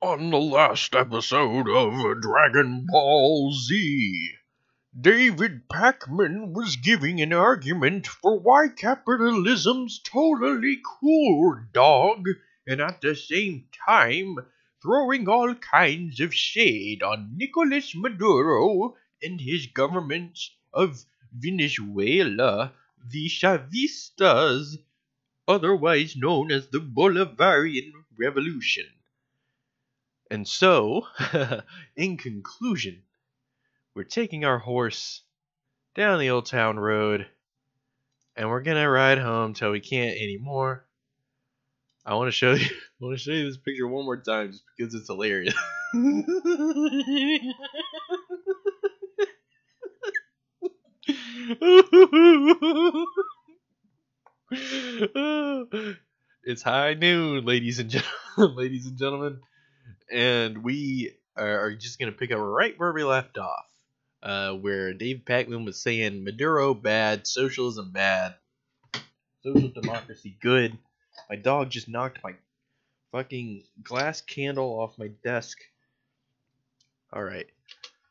On the last episode of Dragon Ball Z, David Pakman was giving an argument for why capitalism's totally cool, dog, and at the same time throwing all kinds of shade on Nicolas Maduro and his government of Venezuela, the Chavistas, otherwise known as the Bolivarian Revolution. And so, in conclusion, we're taking our horse down the old town road, and we're gonna ride home till we can't anymore. I want to show you. I want to show you this picture one more time, just because it's hilarious. It's high noon, ladies and gentlemen, and we are just gonna pick up right where we left off. Where Dave Pakman was saying Maduro bad, socialism bad, social democracy good. My dog just knocked my fucking glass candle off my desk. Alright.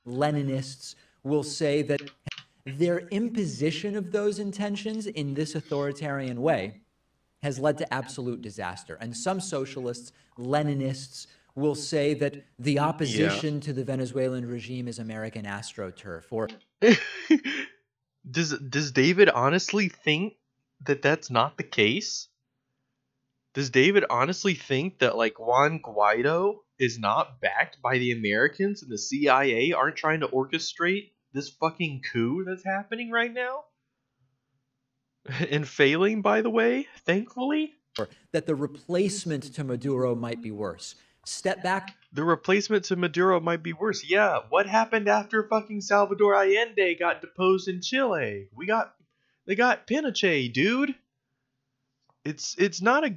Leninists will say that their imposition of those intentions in this authoritarian way has led to absolute disaster. And some socialists, Leninists, will say that the opposition to the Venezuelan regime is American AstroTurf. Or does David honestly think that that's not the case? Does David honestly think that like Juan Guaido is not backed by the Americans and the CIA aren't trying to orchestrate this fucking coup that's happening right now? And failing, by the way, thankfully? That the replacement to Maduro might be worse. Step back. The replacement to Maduro might be worse. Yeah, what happened after fucking Salvador Allende got deposed in Chile? They got Pinochet, dude. It's not a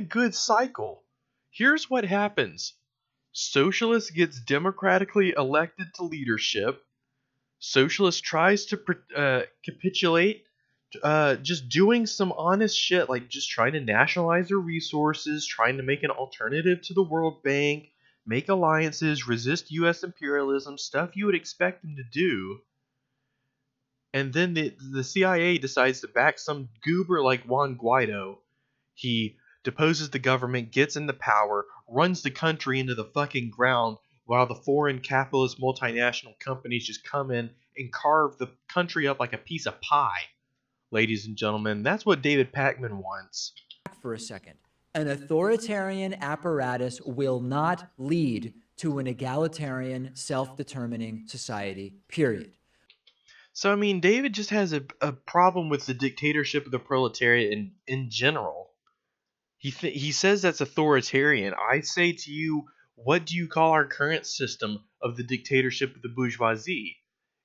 good cycle. Here's what happens. Socialist gets democratically elected to leadership. Socialist tries to capitulate, just doing some honest shit, like just trying to nationalize their resources, trying to make an alternative to the World Bank, make alliances, resist U.S. imperialism, stuff you would expect them to do. And then the CIA decides to back some goober like Juan Guaido. He deposes the government, gets into power, runs the country into the fucking ground, while the foreign capitalist multinational companies just come in and carve the country up like a piece of pie. Ladies and gentlemen, that's what David Pakman wants. For a second. An authoritarian apparatus will not lead to an egalitarian, self-determining society, period. So, I mean, David just has a problem with the dictatorship of the proletariat in general. He says that's authoritarian. I say to you, what do you call our current system of the dictatorship of the bourgeoisie?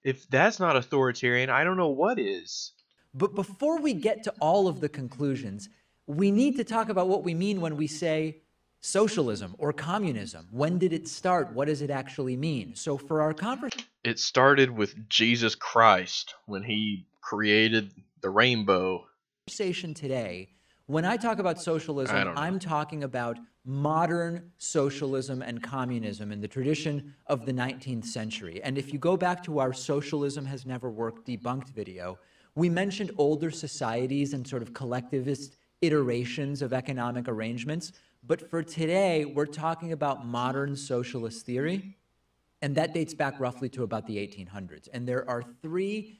If that's not authoritarian, I don't know what is. But before we get to all of the conclusions, we need to talk about what we mean when we say socialism or communism. When did it start? What does it actually mean? So for our conversation... It started with Jesus Christ when he created the rainbow. Today, when I talk about socialism, I'm talking about modern socialism and communism in the tradition of the 19th century. And if you go back to our Socialism Has Never Worked debunked video, we mentioned older societies and sort of collectivist iterations of economic arrangements. But for today, we're talking about modern socialist theory. And that dates back roughly to about the 1800s. And there are three...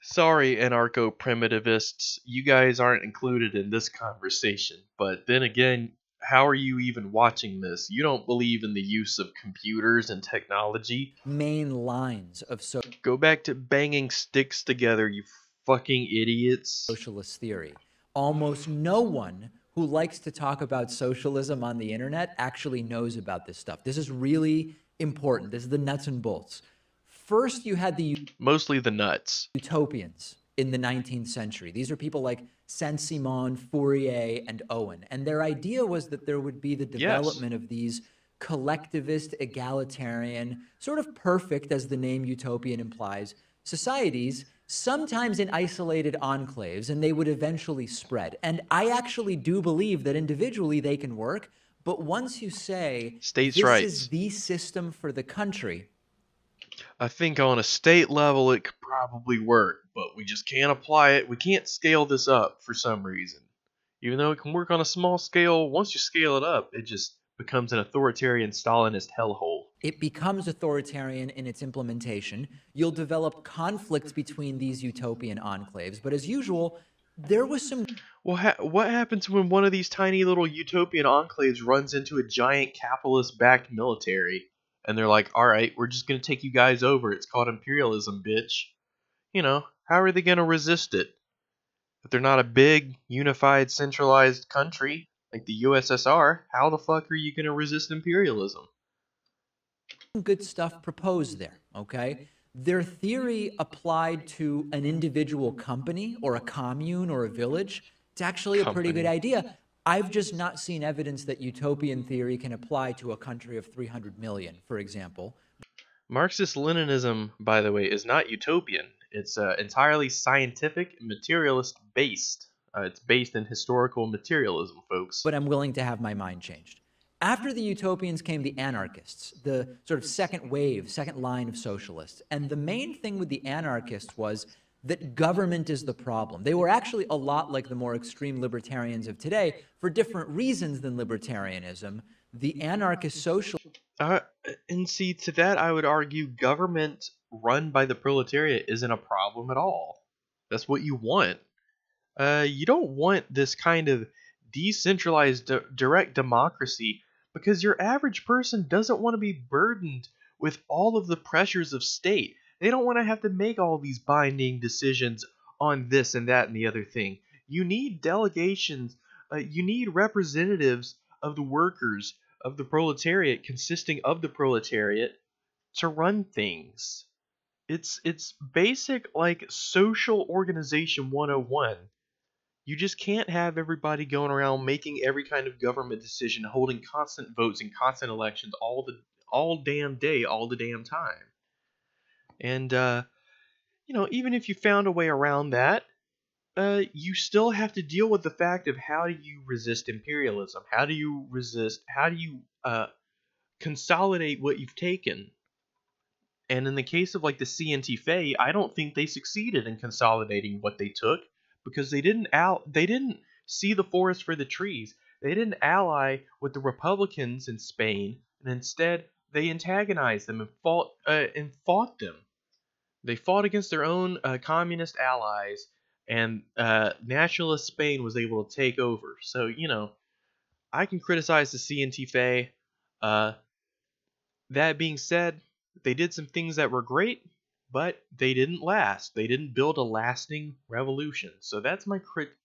Sorry, anarcho-primitivists. You guys aren't included in this conversation. But then again, how are you even watching this? You don't believe in the use of computers and technology. Main lines of Go back to banging sticks together, you fucking idiots. Socialist theory. Almost no one who likes to talk about socialism on the internet actually knows about this stuff. This is really important. This is the nuts and bolts. First, you had mostly the nuts. Utopians in the 19th century. These are people like Saint-Simon, Fourier, and Owen. And their idea was that there would be the development of these collectivist, egalitarian, sort of perfect, as the name utopian implies, societies, sometimes in isolated enclaves, and they would eventually spread. And I actually do believe that individually they can work, But once you say States' this is rights. the system for the country, I think on a state level it could probably work, but we just can't apply it. We can't scale this up for some reason. Even though it can work on a small scale, once you scale it up, it just becomes an authoritarian Stalinist hellhole. it becomes authoritarian in its implementation. You'll develop conflicts between these utopian enclaves. But as usual, there was some. Well, what happens when one of these tiny little utopian enclaves runs into a giant capitalist-backed military, and they're like, "All right, we're just gonna take you guys over. It's called imperialism, bitch." How are they gonna resist it? If they're not a big, unified, centralized country like the USSR, how the fuck are you gonna resist imperialism? Good stuff proposed there, okay? Their theory applied to an individual company or a commune or a village, it's actually a pretty good Company. idea. I've just not seen evidence that utopian theory can apply to a country of 300 million, for example. Marxist-Leninism, by the way, is not utopian. It's entirely scientific and materialist based. It's based in historical materialism, folks. But I'm willing to have my mind changed. After the utopians came the anarchists, the sort of second wave, second line of socialists. And the main thing with the anarchists was that government is the problem. They were actually a lot like the more extreme libertarians of today for different reasons than libertarianism. The anarchist socialists. And see, to that I would argue government run by the proletariat isn't a problem at all. That's what you want. You don't want this kind of decentralized direct democracy because your average person doesn't want to be burdened with all of the pressures of state. They don't want to have to make all these binding decisions on this and that and the other thing. You need delegations, you need representatives of the workers, of the proletariat, consisting of the proletariat, to run things. It's basic like social organization 101. You just can't have everybody going around making every kind of government decision, holding constant votes and constant elections all damn day, all the damn time. And even if you found a way around that, you still have to deal with the fact of how do you resist imperialism? How do you resist? How do you consolidate what you've taken? And in the case of like the CNT-FE, I don't think they succeeded in consolidating what they took because they didn't see the forest for the trees. They didn't ally with the Republicans in Spain, and instead they antagonized them and fought them. They fought against their own communist allies, and nationalist Spain was able to take over. So I can criticize the CNT-FE. That being said, they did some things that were great, but they didn't last. They didn't build a lasting revolution. So that's my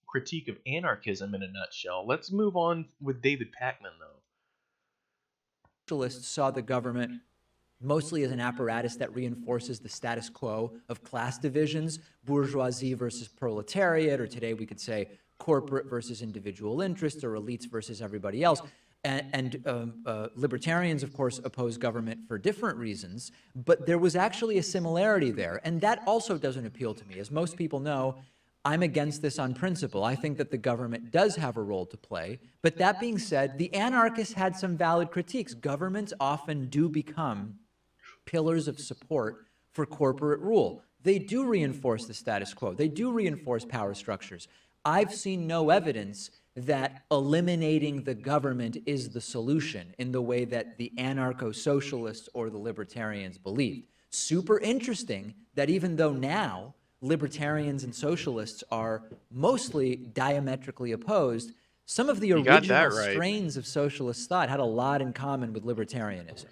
critique of anarchism in a nutshell. Let's move on with David Pakman, though. Socialists saw the government mostly as an apparatus that reinforces the status quo of class divisions, bourgeoisie versus proletariat, or today we could say corporate versus individual interests, or elites versus everybody else. And libertarians, of course, oppose government for different reasons, but there was actually a similarity there. And that also doesn't appeal to me. As most people know, I'm against this on principle. I think that the government does have a role to play. But that being said, the anarchists had some valid critiques. Governments often do become pillars of support for corporate rule. They do reinforce the status quo. They do reinforce power structures. I've seen no evidence that eliminating the government is the solution in the way that the anarcho-socialists or the libertarians believed. Super interesting that even though now libertarians and socialists are mostly diametrically opposed, some of the original strains of socialist thought had a lot in common with libertarianism.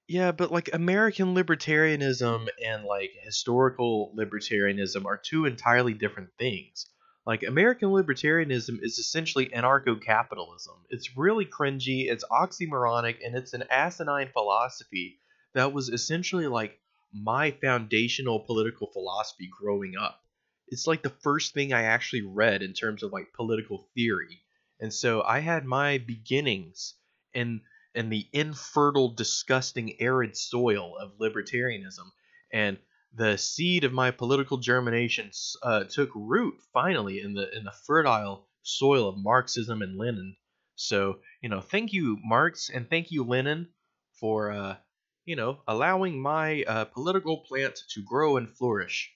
Yeah, but like American libertarianism and like historical libertarianism are two entirely different things. Like American libertarianism is essentially anarcho-capitalism. It's really cringy, it's oxymoronic, and it's an asinine philosophy that was essentially like my foundational political philosophy growing up. It's like the first thing I actually read in terms of like political theory. And so I had my beginnings in the infertile, disgusting, arid soil of libertarianism. And the seed of my political germination took root finally in the fertile soil of Marxism and Lenin. So, thank you, Marx, and thank you, Lenin, for, allowing my political plant to grow and flourish.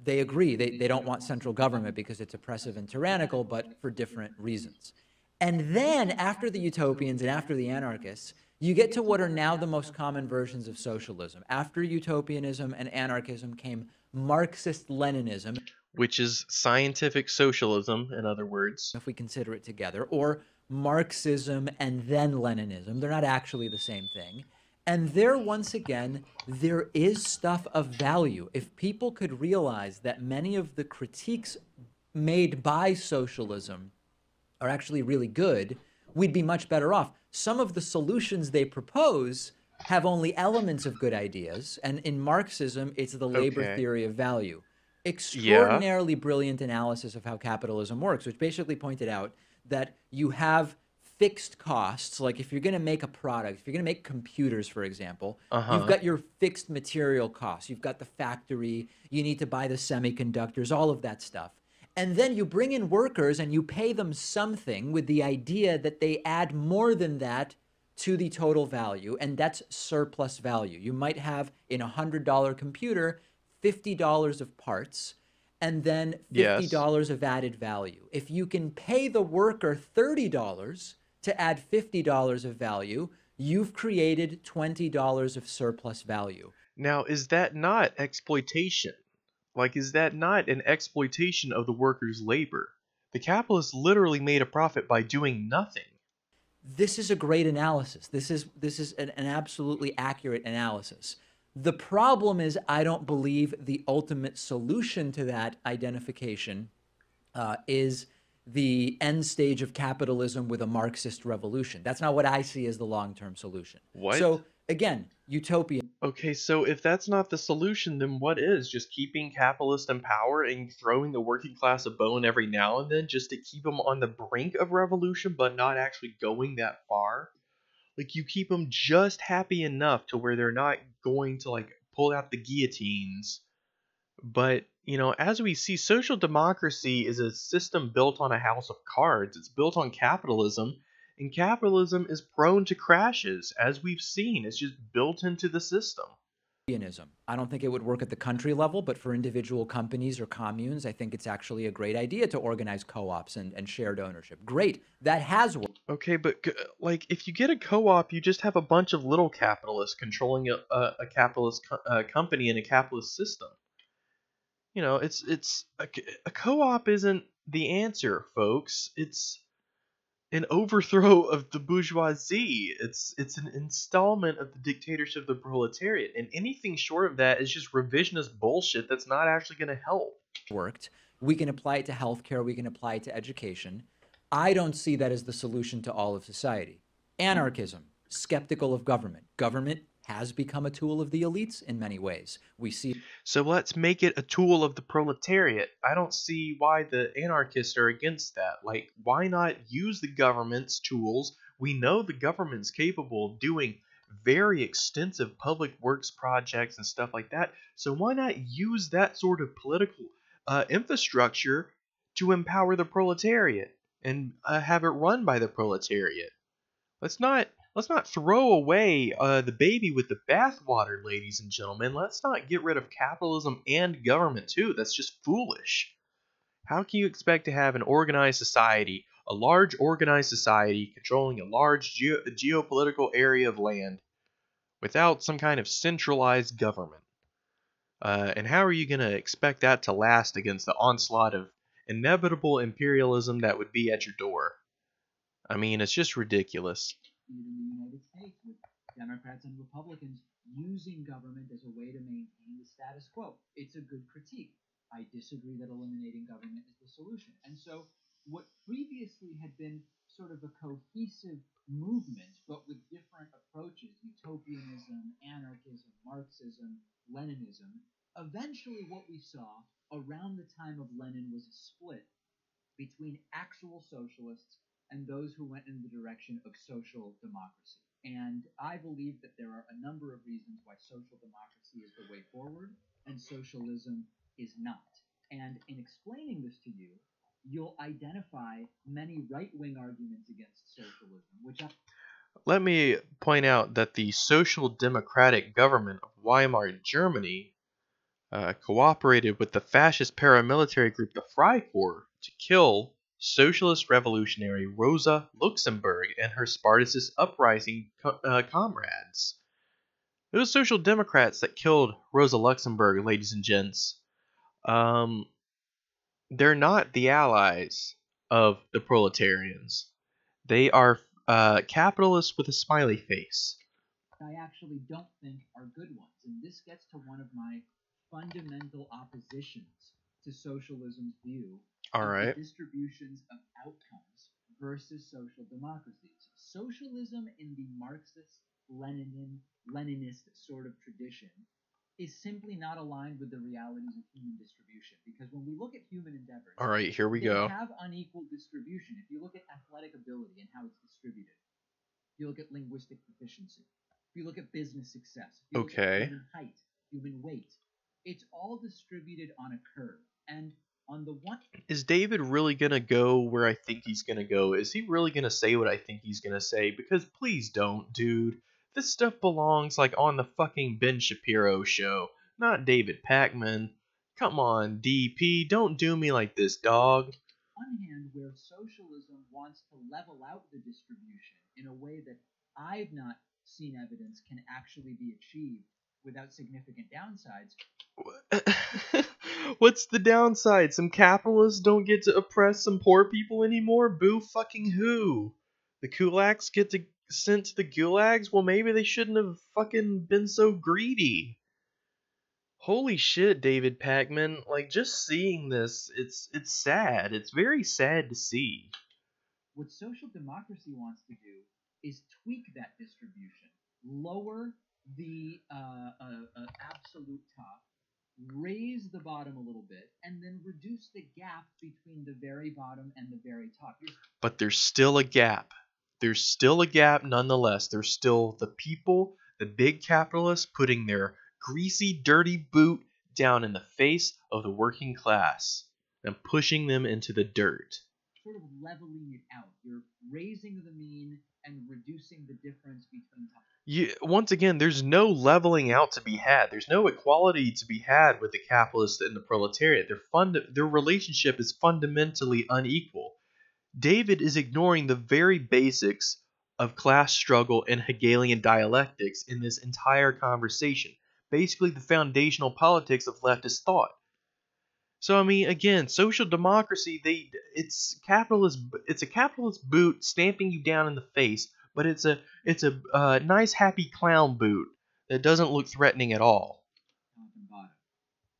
They agree. They don't want central government because it's oppressive and tyrannical, but for different reasons. And then after the utopians and after the anarchists, you get to what are now the most common versions of socialism. After utopianism and anarchism came Marxist-Leninism, which is scientific socialism, in other words. if we consider it together, or Marxism and then Leninism. They're not actually the same thing. And there, once again, there is stuff of value. If people could realize that many of the critiques made by socialism are actually really good, we'd be much better off. Some of the solutions they propose have only elements of good ideas. And in Marxism, it's the labor theory of value. Extraordinarily brilliant analysis of how capitalism works, which basically pointed out that you have fixed costs. Like if you're going to make a product, if you're going to make computers, for example, you've got your fixed material costs. You've got the factory, you need to buy the semiconductors, all of that stuff. And then you bring in workers and you pay them something with the idea that they add more than that to the total value, and that's surplus value. You might have in a $100 computer, $50 of parts, and then $50 of added value. If you can pay the worker $30 to add $50 of value, you've created $20 of surplus value. Now, is that not exploitation? Like, is that not an exploitation of the worker's labor? The capitalists literally made a profit by doing nothing. This is a great analysis. This is an absolutely accurate analysis. The problem is I don't believe the ultimate solution to that identification is the end stage of capitalism with a Marxist revolution. That's not what I see as the long-term solution. What? So again, utopia. Okay, so if that's not the solution, then what is? Just keeping capitalists in power and throwing the working class a bone every now and then just to keep them on the brink of revolution but not actually going that far? Like, you keep them just happy enough to where they're not going to, like, pull out the guillotines. But, as we see, social democracy is a system built on a house of cards. It's built on capitalism, and capitalism is prone to crashes, as we've seen. It's just built into the system. I don't think it would work at the country level, but for individual companies or communes, I think it's actually a great idea to organize co-ops and shared ownership. Great. That has worked. Okay, but like if you get a co-op, you just have a bunch of little capitalists controlling a capitalist company in a capitalist system. It's a co-op isn't the answer, folks. It's an overthrow of the bourgeoisie. It's an installment of the dictatorship of the proletariat, and anything short of that is just revisionist bullshit that's not actually going to help. Worked. We can apply it to healthcare. We can apply it to education. I don't see that as the solution to all of society. Anarchism, skeptical of government. Government has become a tool of the elites in many ways. We see. So let's make it a tool of the proletariat. I don't see why the anarchists are against that. Like, why not use the government's tools? We know the government's capable of doing very extensive public works projects and stuff like that. So why not use that sort of political infrastructure to empower the proletariat and have it run by the proletariat? Let's not throw away the baby with the bathwater, ladies and gentlemen. Let's not get rid of capitalism and government too. That's just foolish. How can you expect to have an organized society, a large organized society controlling a large geopolitical area of land without some kind of centralized government? And how are you going to expect that to last against the onslaught of inevitable imperialism that would be at your door? I mean, it's just ridiculous. In the United States, with Democrats and Republicans using government as a way to maintain the status quo. It's a good critique. I disagree that eliminating government is the solution. And so what previously had been sort of a cohesive movement, but with different approaches, utopianism, anarchism, Marxism, Leninism, eventually what we saw around the time of Lenin was a split between actual socialists and those who went in the direction of social democracy. And I believe that there are a number of reasons why social democracy is the way forward and socialism is not. And in explaining this to you, you'll identify many right-wing arguments against socialism, which Let me point out that the Social Democratic government of Weimar Germany cooperated with the fascist paramilitary group the Freikorps to kill socialist revolutionary Rosa Luxemburg and her Spartacist uprising comrades. It was Social Democrats that killed Rosa Luxemburg, ladies and gents. Um, they're not the allies of the proletarians. They are capitalists with a smiley face. I actually don't think are good ones. And this gets to one of my fundamental oppositions to socialism's view All of right. the distributions of outcomes versus social democracies. Socialism in the Marxist, Leninist sort of tradition is simply not aligned with the realities of human distribution. Because when we look at human endeavors, All right, here we they go. have unequal distribution. If you look at athletic ability and how it's distributed, if you look at linguistic proficiency, if you look at business success, if you look at human height, human weight, it's all distributed on a curve. And on the one, is David really gonna go where I think he's gonna go? Is he really gonna say what I think he's gonna say? Because please don't, dude. This stuff belongs like on the fucking Ben Shapiro show, not David Pakman. Come on, DP, don't do me like this, dog. On one hand, where socialism wants to level out the distribution in a way that I've not seen evidence can actually be achieved without significant downsides. What's the downside? Some capitalists don't get to oppress some poor people anymore? Boo fucking who? The kulaks get to sent to the gulags? Well, maybe they shouldn't have fucking been so greedy. Holy shit, David Pakman. Like, just seeing this, it's sad. It's very sad to see. What social democracy wants to do is tweak that distribution, lower the absolute top, raise the bottom a little bit, and then reduce the gap between the very bottom and the very top. But there's still a gap. There's still a gap nonetheless. There's still the people, the big capitalists, putting their greasy, dirty boot down in the face of the working class and pushing them into the dirt. Sort of leveling it out. You're raising the mean and reducing the difference between top. Once again, there's no leveling out to be had. There's no equality to be had with the capitalist and the proletariat. Their relationship is fundamentally unequal. David is ignoring the very basics of class struggle and Hegelian dialectics in this entire conversation. Basically, the foundational politics of leftist thought. So I mean, again, social democracy, it's a capitalist boot stamping you down in the face, but it's a nice happy clown boot that doesn't look threatening at all.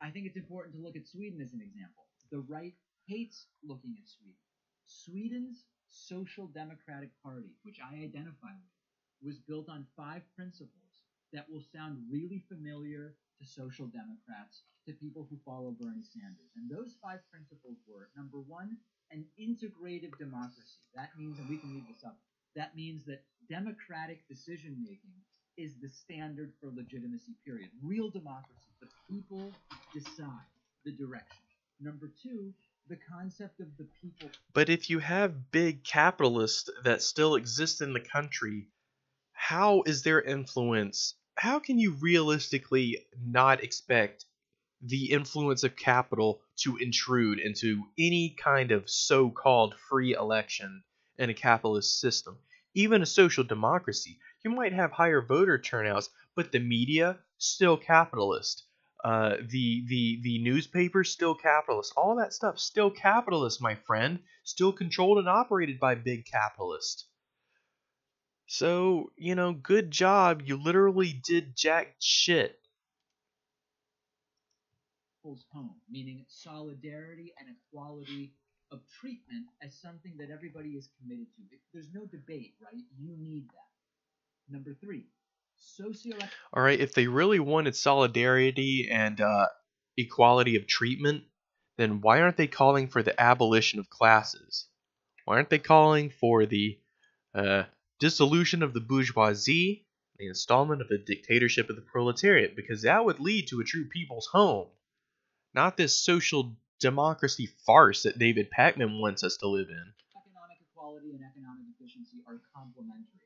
I think it's important to look at Sweden as an example. The right hates looking at Sweden. Sweden's Social Democratic Party, which I identify with, was built on 5 principles that will sound really familiar to social democrats, to people who follow Bernie Sanders. And those 5 principles were, number 1, an integrative democracy. That means, and we can leave this up, that means that democratic decision-making is the standard for legitimacy, period. Real democracy. The people decide the direction. Number 2, the concept of the people. But if you have big capitalists that still exist in the country, how is their influence? How can you realistically not expect the influence of capital to intrude into any kind of so-called free election in a capitalist system? Even a social democracy, you might have higher voter turnouts, but the media still capitalist. The newspapers still capitalist. All that stuff still capitalist, my friend. Still controlled and operated by big capitalists. So, good job. You literally did jack shit. Home, meaning solidarity and equality of treatment as something that everybody is committed to. There's no debate, right? You need that. Number 3, all right, if they really wanted solidarity and equality of treatment, then why aren't they calling for the abolition of classes? Why aren't they calling for the dissolution of the bourgeoisie, the installment of the dictatorship of the proletariat? Because that would lead to a true people's home, not this social democracy farce that David Pakman wants us to live in. Economic equality and economic efficiency are complementary.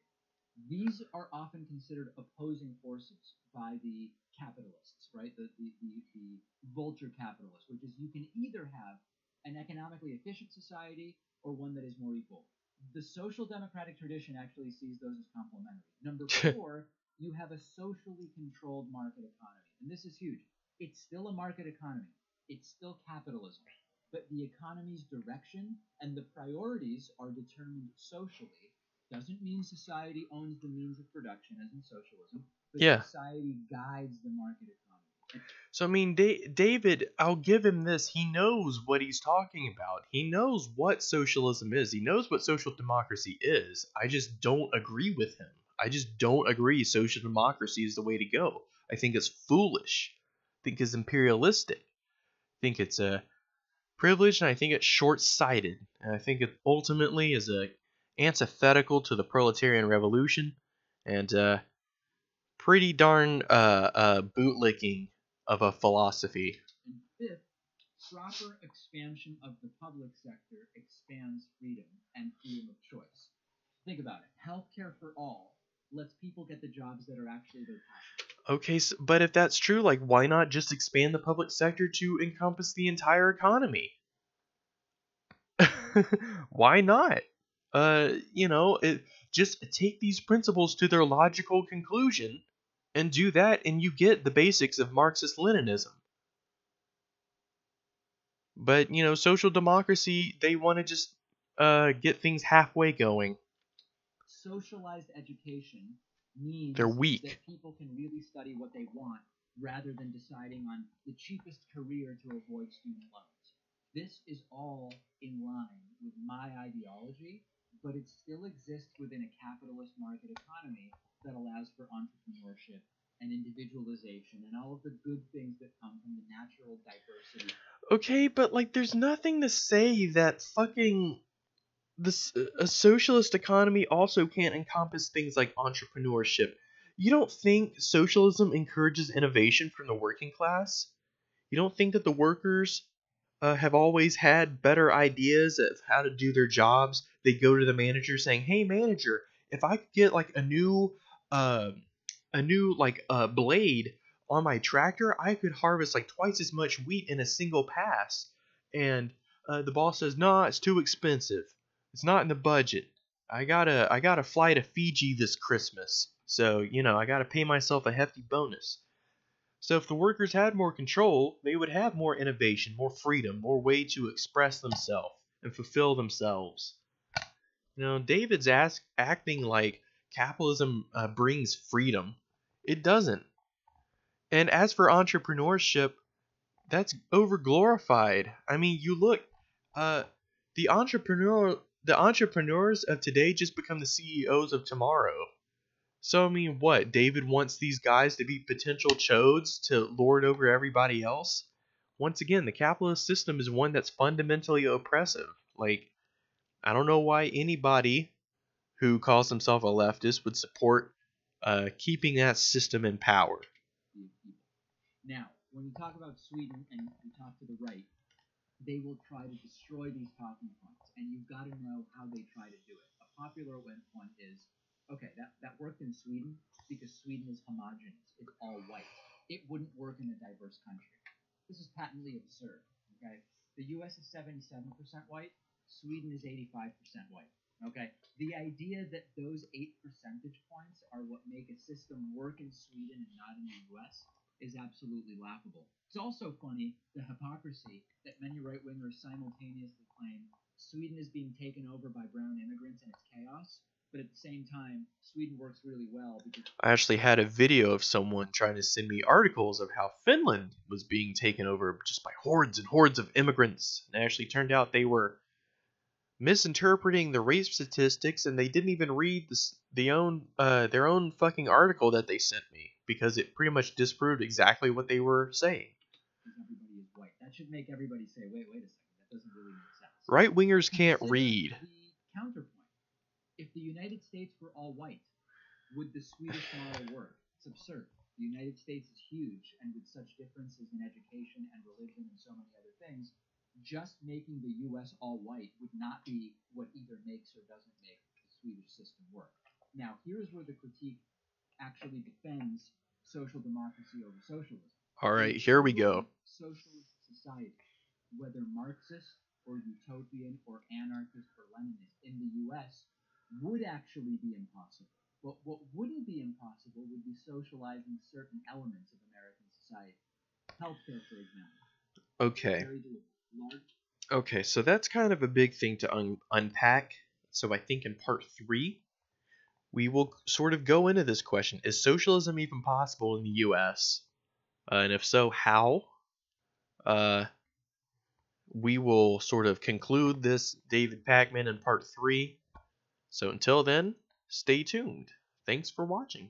These are often considered opposing forces by the capitalists, right? The vulture capitalist, which is you can either have an economically efficient society or one that is more equal. The social democratic tradition actually sees those as complementary. Number 4, you have a socially controlled market economy. And this is huge. It's still a market economy. It's still capitalism. But the economy's direction and the priorities are determined socially. Doesn't mean society owns the means of production, as in socialism, but society guides the market economy. So, I mean, David, I'll give him this. He knows what he's talking about. He knows what socialism is. He knows what social democracy is. I just don't agree with him. I just don't agree social democracy is the way to go. I think it's foolish. I think it's imperialistic. I think it's privileged, and I think it's short-sighted. And I think it ultimately is antithetical to the proletarian revolution, and pretty darn bootlicking of a philosophy. And 5th, proper expansion of the public sector expands freedom and freedom of choice. Think about it. Healthcare for all lets people get the jobs that are actually their passion. Okay, but if that's true, like, why not just expand the public sector to encompass the entire economy? Why not? Just take these principles to their logical conclusion and do that, and you get the basics of Marxist-Leninism. But, social democracy, they want to just get things halfway going. Socialized education means they're weak. That people can really study what they want rather than deciding on the cheapest career to avoid student loans. This is all in line with my ideology, but it still exists within a capitalist market economy that allows for entrepreneurship and individualization and all of the good things that come from the natural diversity. Okay, but there's nothing to say that fucking a socialist economy also can't encompass things like entrepreneurship. You don't think socialism encourages innovation from the working class? You don't think that the workers have always had better ideas of how to do their jobs? They go to the manager saying, "Hey, manager, if I could get a new blade on my tractor, I could harvest twice as much wheat in a single pass." And the boss says, "Nah, it's too expensive. It's not in the budget. I gotta fly to Fiji this Christmas, so I gotta pay myself a hefty bonus." So if the workers had more control, they would have more innovation, more freedom, more way to express themselves and fulfill themselves. David's acting like capitalism brings freedom. It doesn't. And as for entrepreneurship, that's overglorified. I mean, you look, the entrepreneurs of today just become the CEOs of tomorrow. So, I mean, what? David wants these guys to be potential chodes to lord over everybody else? Once again, the capitalist system is one that's fundamentally oppressive. I don't know why anybody who calls himself a leftist would support keeping that system in power. Now, when you talk about Sweden and you talk to the right, they will try to destroy these talking points, and you've got to know how they try to do it. A popular one is, okay, that worked in Sweden because Sweden is homogenous. It's all white. It wouldn't work in a diverse country. This is patently absurd, okay? The U.S. is 77% white. Sweden is 85% white, okay? The idea that those 8 percentage points are what make a system work in Sweden and not in the U.S. is absolutely laughable. It's also funny, the hypocrisy that many right-wingers simultaneously claim Sweden is being taken over by brown immigrants and it's chaos, but at the same time, Sweden works really well because... I actually had a video of someone trying to send me articles of how Finland was being taken over just by hordes and hordes of immigrants, and it actually turned out they were misinterpreting the rape statistics, and they didn't even read their own fucking article that they sent me, because it pretty much disproved exactly what they were saying. Everybody is white. That should make everybody say, wait a second, that doesn't really make sense. Right-wingers can't read. The counterpoint. If the United States were all white, would the Swedish model work? It's absurd. The United States is huge, and with such differences in education and religion and so many other things, just making the U.S. all white would not be what either makes or doesn't make the Swedish system work. Now, here's where the critique actually defends social democracy over socialism. All right, here we go. Socialist society, whether Marxist or utopian or anarchist or Leninist in the U.S., would actually be impossible. But what wouldn't be impossible would be socializing certain elements of American society. Healthcare, for example. Okay. Okay, so that's kind of a big thing to unpack. So I think in part 3, we will sort of go into this question. Is socialism even possible in the U.S.? And if so, how? We will sort of conclude this David Pakman in part 3. So until then, stay tuned. Thanks for watching.